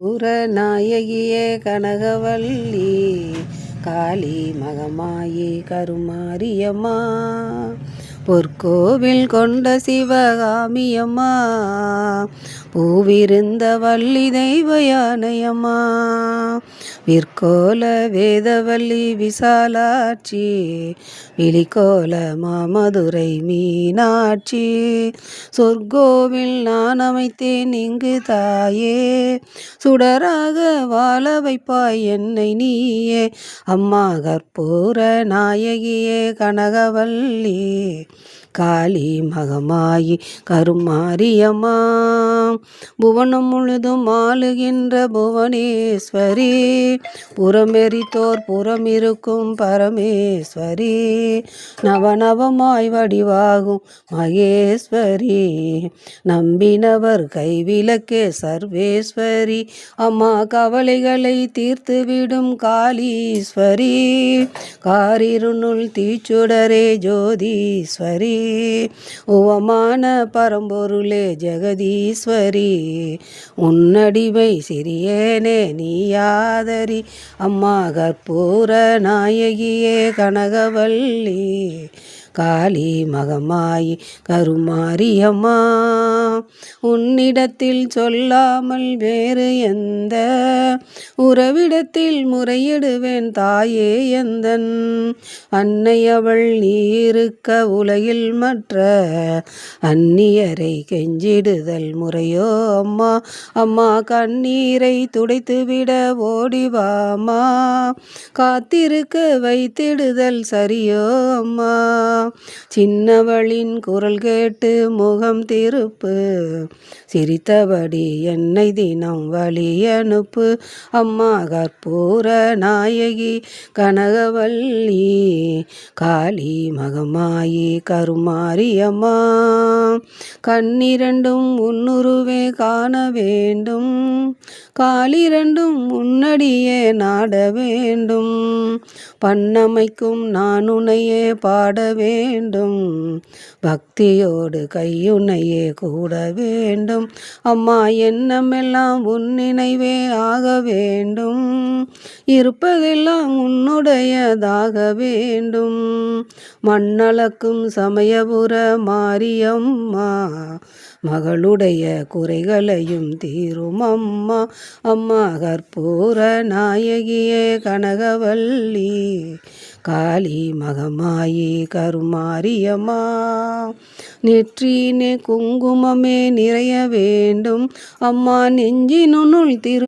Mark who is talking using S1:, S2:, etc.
S1: புறநாயகியே கனகவல்லி காளி மகமாயி கருமாரியம்மா பொற்கோவில் கொண்ட சிவகாமியம்மா பூவிருந்த வள்ளி தெய்வ யானையம்மா விற்கோல வேதவல்லி விசாலாட்சி விழிக்கோல மாமதுரை மீனாட்சி சொர்க்கோவில் நான் அமைத்தேன் இங்கு தாயே சுடராக வாழ வைப்பாய் என்னை நீயே அம்மா கற்பூர நாயகியே கனகவல்லி காளி மகமாயி கருமாரியம்மா புவனம் முழுதும் ஆளுகின்ற புவனேஸ்வரி புறமெரித்தோர் புறமிருக்கும் பரமேஸ்வரி நவநவமாய் வடிவாகும் மகேஸ்வரி நம்பினவர் கைவிளக்கே சர்வேஸ்வரி அம்மா கவலைகளை தீர்த்துவிடும் காளீஸ்வரி காரிருனுள் தீச்சுடரே ஜோதீஸ்வரி உவமான பரம்பொருளே ஜெகதீஸ்வரி உன்னடிவை சிறியேனே நீயாதரி அம்மா கற்பூர நாயகியே கனகவல்லி காளி மகமாயி கருமாரியம்மா உன்னிடத்தில் சொல்லாமல் வேறு எந்த உறவிடத்தில் முறையிடுவேன் தாயே எந்தன் அன்னையவள் நீ இருக்க உலகில் மற்ற அந்நியரை கெஞ்சிடுதல் முறையோ அம்மா அம்மா கண்ணீரை துடைத்துவிட ஓடிவாமா காத்திருக்க வைத்திடுதல் சரியோ அம்மா சின்னவளின் குரல் கேட்டு முகம் திருப்பு சிரித்தபடி என்னை தினம் வழி அனுப்பு அம்மா கற்பூர நாயகி கனகவல்லி காளி மகமாயி கருமாரியம்மா கண்ணிரண்டும் உன்னுருவே காண வேண்டும் காலிரண்டும் உன்னடியே நாட வேண்டும் பண்ணமைக்கும் நான் உன்னையே பாட வேண்டும் பக்தியோடு கையுன்னையே கூட வேண்டும் அம்மா எண்ணமெல்லாம் உன் நினைவே ஆக வேண்டும் இருப்பதெல்லாம் உன்னுடையதாக வேண்டும் மண்ணளக்கும் சமயபுர மாரியம்மா மகளுடைய குறைகளையும் தீரும் அம்மா அம்மா கற்பூர நாயகியே கனகவல்லி காளி மகமாயி கருமாரியம்மா நெற்றினே குங்குமமே நிறைய வேண்டும் அம்மா நெஞ்சினுள் திரு